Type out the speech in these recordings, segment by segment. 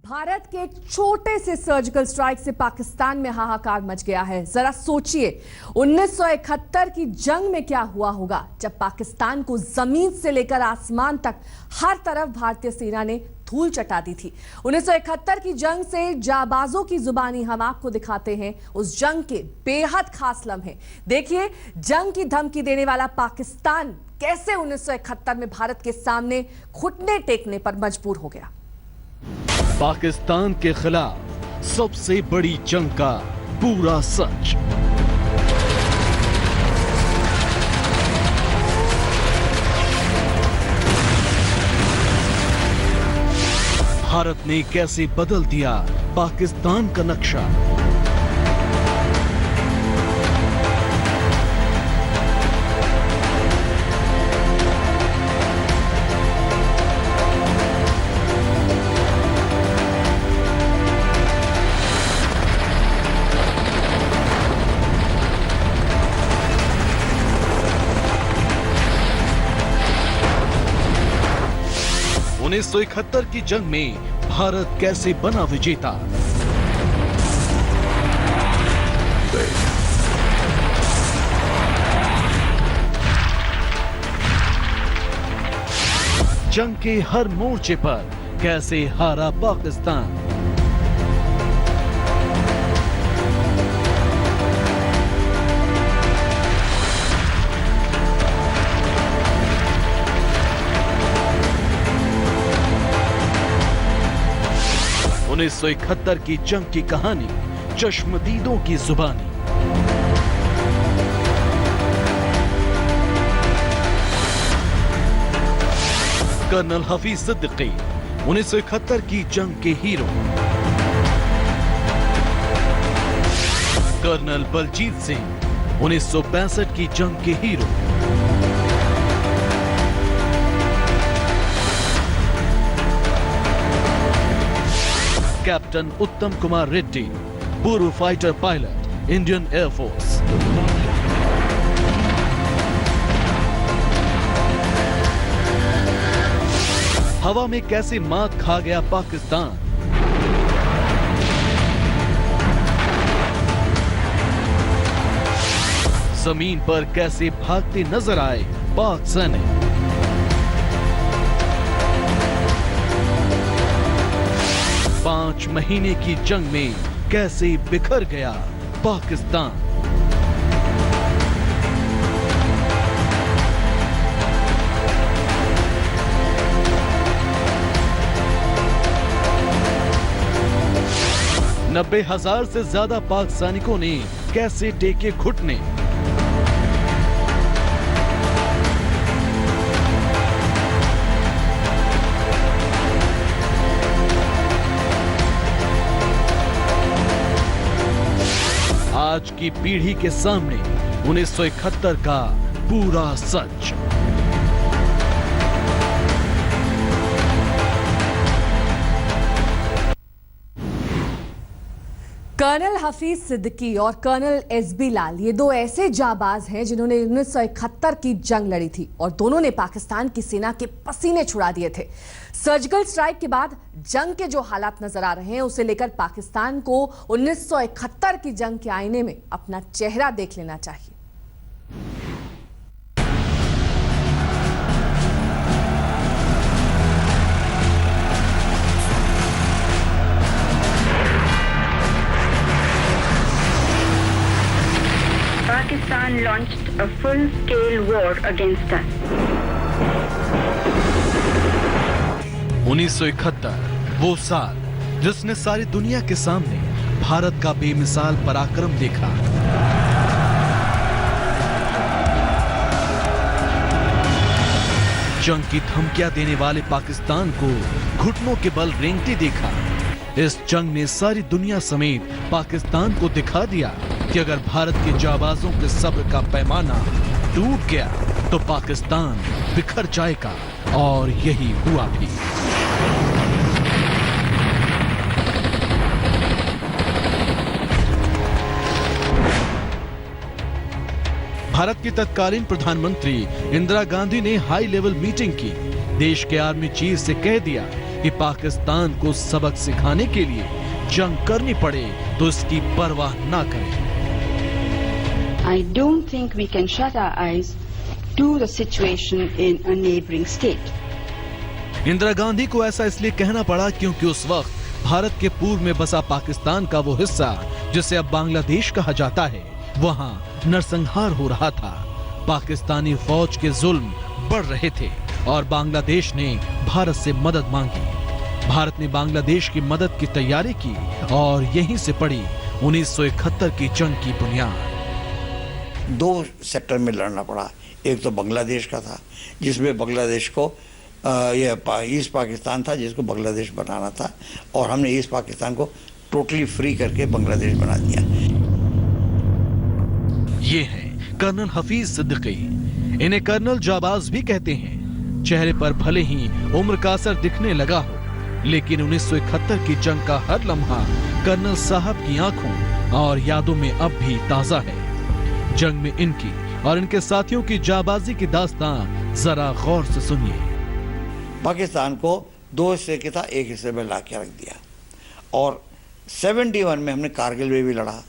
भारत के एक छोटे से सर्जिकल स्ट्राइक से पाकिस्तान में हाहाकार मच गया है। जरा सोचिए 1971 की जंग में क्या हुआ होगा जब पाकिस्तान को जमीन से लेकर आसमान तक हर तरफ भारतीय सेना ने धूल चटा दी थी। 1971 की जंग से जाबाजों की जुबानी हम आपको दिखाते हैं उस जंग के बेहद खास लम्हे। देखिए जंग की धमकी देने वाला पाकिस्तान कैसे 1971 में भारत के सामने घुटने टेकने पर मजबूर हो गया। पाकिस्तान के खिलाफ सबसे बड़ी जंग का पूरा सच। भारत ने कैसे बदल दिया पाकिस्तान का नक्शा। उन्नीस 1971 की जंग में भारत कैसे बना विजेता। जंग के हर मोर्चे पर कैसे हारा पाकिस्तान। उन्नीस 1971 की जंग की कहानी चश्मदीदों की जुबानी। कर्नल हफीज सिद्दीकी 1971 की जंग के हीरो। कर्नल बलजीत सिंह 1965 की जंग के हीरो। कैप्टन उत्तम कुमार रेड्डी पूर्व फाइटर पायलट इंडियन एयरफोर्स। हवा में कैसे मात खा गया पाकिस्तान। जमीन पर कैसे भागते नजर आए पाक सैनिक। 5 महीने की जंग में कैसे बिखर गया पाकिस्तान। नब्बे हजार से ज्यादा पाक सैनिकों ने कैसे टेके घुटने। आज की पीढ़ी के सामने 1971 का पूरा सच। कर्नल हफीज सिद्दीकी और कर्नल एसबी लाल ये दो ऐसे जाबाज हैं जिन्होंने 1971 की जंग लड़ी थी और दोनों ने पाकिस्तान की सेना के पसीने छुड़ा दिए थे। सर्जिकल स्ट्राइक के बाद जंग के जो हालात नजर आ रहे हैं उसे लेकर पाकिस्तान को 1971 की जंग के आईने में अपना चेहरा देख लेना चाहिए। Pakistan launched a full-scale war against us. 1971 वो साल जिसने सारी दुनिया के सामने भारत का बेमिसाल पराक्रम देखा। जंग की धमकियां देने वाले पाकिस्तान को घुटनों के बल रेंगते देखा। इस जंग ने सारी दुनिया समेत पाकिस्तान को दिखा दिया कि अगर भारत के जाबाजों के सब्र का पैमाना टूट गया तो पाकिस्तान बिखर जाएगा और यही हुआ भी। भारत की तत्कालीन प्रधानमंत्री इंदिरा गांधी ने हाई लेवल मीटिंग की। देश के आर्मी चीफ से कह दिया कि पाकिस्तान को सबक सिखाने के लिए जंग करनी पड़े तो इसकी परवाह ना करें। I don't think we can shut our eyes to the situation in a neighboring state. Indira Gandhi को ऐसा इसलिए कहना पड़ा क्योंकि उस वक्त भारत के पूर्व में बसा पाकिस्तान का वो हिस्सा जिसे अब बांग्लादेश कहा जाता है, वहां नरसंहार हो रहा था। पाकिस्तानी फौज के जुल्म बढ़ रहे थे और बांग्लादेश ने भारत से मदद मांगी। भारत ने बांग्लादेश की मदद की तैयारी की और यहीं से पड़ी 1971 की जंग की बुनियाद। 2 सेक्टर में लड़ना पड़ा। एक तो बांग्लादेश का था जिसमें बांग्लादेश को ईस्ट पाकिस्तान था जिसको बांग्लादेश बनाना था, और हमने ईस्ट पाकिस्तान को टोटली फ्री करके बांग्लादेश बना दिया। ये हैं कर्नल हफीज सिद्दीकी। इन्हें कर्नल जाबाज भी कहते हैं। चेहरे पर भले ही उम्र का असर दिखने लगा हो, लेकिन 1971 की जंग का हर लम्हा कर्नल साहब की आंखों और यादों में अब भी ताजा है। जंग में इनकी और इनके साथियों की जाबाजी की दास्तां जरा गौर से सुनिए। पाकिस्तान को 2 हिस्से के था, एक हिस्से में ला के रख दिया, और 71 में हमने कारगिल में भी लड़ा,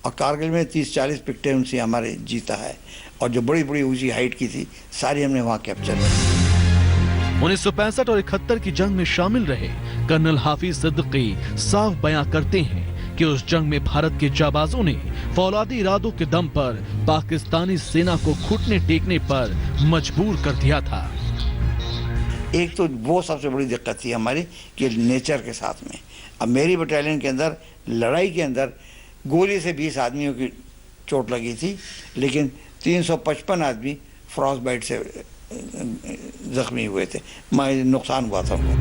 और कारगिल में 30-40 पिक्टोरियल्स हमारे जीता है, और जो बड़ी बड़ी ऊंची हाइट की थी सारी हमने वहां कैप्चर की। 1965 और 71 की जंग में शामिल रहे कर्नल हाफिज सिद्दीकी साफ बयां करते हैं कि उस जंग में भारत के जाबाजों ने फौलादी इरादों के दम पर पाकिस्तानी सेना को घुटने टेकने पर मजबूर कर दिया था। एक तो वो सबसे बड़ी दिक्कत थी हमारी कि नेचर के साथ में, अब मेरी बटालियन के अंदर लड़ाई के अंदर गोली से 20 आदमियों की चोट लगी थी, लेकिन 355 आदमी फ्रॉस्ट बाइट से जख्मी हुए थे, नुकसान हुआ था उनको।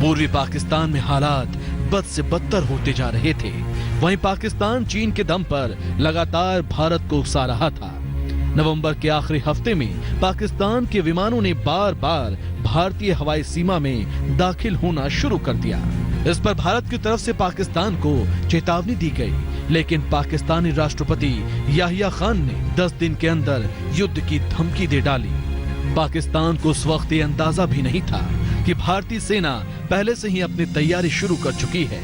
पूर्वी पाकिस्तान में हालात बद से बदतर होते जा रहे थे। वहीं पाकिस्तान चीन के दम पर लगातार भारत को उकसा रहा था। नवंबर के आखिरी हफ्ते में पाकिस्तान के विमानों ने बार बार भारतीय हवाई सीमा में दाखिल होना शुरू कर दिया। इस पर भारत की तरफ से पाकिस्तान को चेतावनी दी गई, लेकिन पाकिस्तानी राष्ट्रपति याहिया खान ने 10 दिन के अंदर युद्ध की धमकी दे डाली। पाकिस्तान को उस वक्त ये अंदाजा भी नहीं था कि भारतीय सेना पहले से ही अपनी तैयारी शुरू कर चुकी है।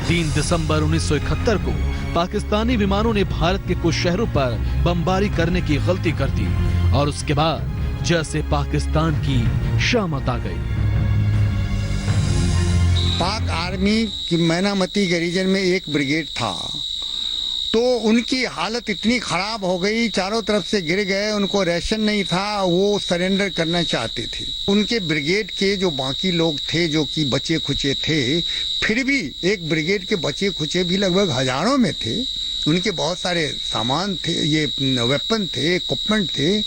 3 दिसंबर 1971 को पाकिस्तानी विमानों ने भारत के कुछ शहरों पर बमबारी करने की गलती कर दी, और उसके बाद जैसे पाकिस्तान की शामत आ गई। पाक आर्मी की मैनामती के रीजन में एक ब्रिगेड था, तो उनकी हालत इतनी खराब हो गई, चारों तरफ से गिर गए, उनको राशन नहीं था, वो सरेंडर करना चाहते थे। उनके ब्रिगेड के जो बाकी लोग थे जो कि बचे खुचे थे, फिर भी एक ब्रिगेड के बचे खुचे भी लगभग हजारों में थे। उनके बहुत सारे सामान थे, ये वेपन थे, इक्विपमेंट थे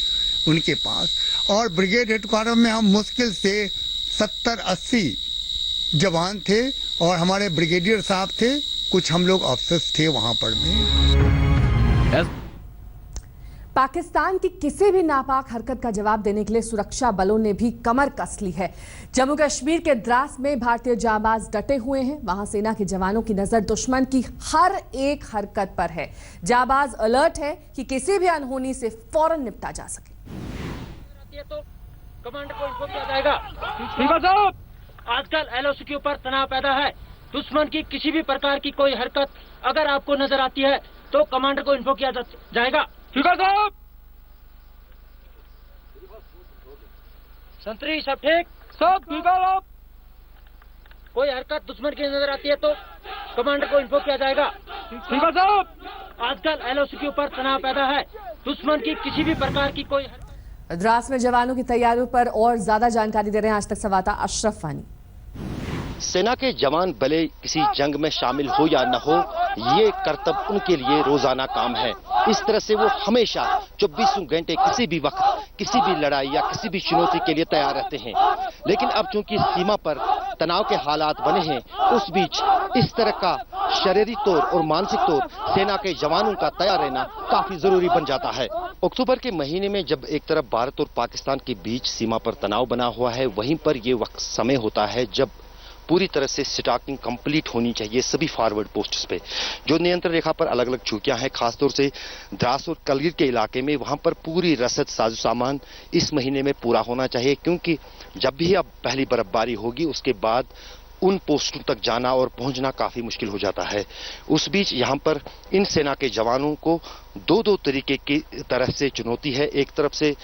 उनके पास, और ब्रिगेड हेडक्वार्टर में हम मुश्किल से 70-80 जवान थे, और हमारे ब्रिगेडियर साहब थे, कुछ हम लोग अफसर्स थे वहां पर में। पाकिस्तान की किसी भी नापाक हरकत का जवाब देने के लिए सुरक्षा बलों ने भी कमर कस ली है। जम्मू कश्मीर के द्रास में भारतीय जाबाज डटे हुए हैं। वहां सेना के जवानों की नजर दुश्मन की हर एक हरकत पर है। जाबाज अलर्ट है कि किसी भी अनहोनी से फौरन निपटा जा सके। तो कमांडर को इन्फॉर्म किया जाएगा। ठीक है साहब, आजकल एलओसी के ऊपर तनाव पैदा है। दुश्मन की किसी भी प्रकार की कोई हरकत अगर आपको नजर आती है तो कमांडर को इन्फॉर्म किया जाएगा। ठीक है साहब। संतरी सब ठीक? सब ठीक है साहब। कोई हरकत दुश्मन की नजर आती है तो कमांडर को इन्फॉर्म किया जाएगा। ठीक है साहब। आजकल एलओसी के ऊपर तनाव पैदा है। दुश्मन की किसी भी प्रकार की कोई द्रास में जवानों की तैयारियों पर और ज्यादा जानकारी दे रहे हैं आज तक संवाददाता अशरफ वानी। सेना के जवान भले किसी जंग में शामिल हो या न हो, ये कर्तव्य उनके लिए रोजाना काम है। इस तरह से वो हमेशा 24 घंटे किसी भी वक्त किसी भी लड़ाई या किसी भी चुनौती के लिए तैयार रहते हैं। लेकिन अब चूंकि सीमा पर तनाव के हालात बने हैं, उस बीच इस तरह का शारीरिक तौर और मानसिक तौर सेना के जवानों का तैयार रहना काफी जरूरी बन जाता है। अक्टूबर के महीने में जब एक तरफ भारत और पाकिस्तान के बीच सीमा पर तनाव बना हुआ है, वहीं पर ये वक्त समय होता है जब पूरी तरह से स्टॉकिंग कंप्लीट होनी चाहिए सभी फॉरवर्ड पोस्ट्स पे। जो नियंत्रण रेखा पर अलग अलग चौकियां हैं, खासतौर से द्रास और कलगिर के इलाके में, वहां पर पूरी रसद साजो सामान इस महीने में पूरा होना चाहिए, क्योंकि जब भी अब पहली बर्फबारी होगी उसके बाद उन पोस्टों तक जाना और पहुंचना काफी मुश्किल हो जाता है। उस बीच यहां पर इन सेना के जवानों को दो तरीके की तरह से चुनौती है। एक तरफ से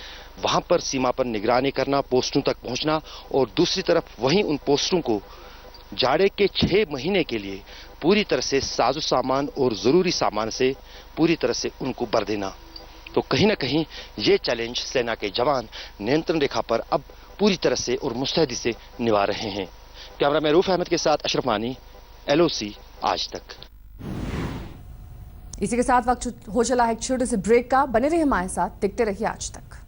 वहां पर सीमा पर निगरानी करना, पोस्टों तक पहुंचना, और दूसरी तरफ वहीं उन पोस्टों को जाड़े के 6 महीने के लिए पूरी तरह से साजो सामान और जरूरी सामान से पूरी तरह से उनको भर देना। तो कहीं ना कहीं ये चैलेंज सेना के जवान नियंत्रण रेखा पर अब पूरी तरह से और मुस्तैदी से निभा रहे हैं। कैमरामैन रूफ अहमद के साथ अशरफ मानी, LOC आज तक। इसी के साथ वक्त हो चला है एक छोटे से ब्रेक का। बने रहिए हमारे साथ, देखते रहिए आज तक।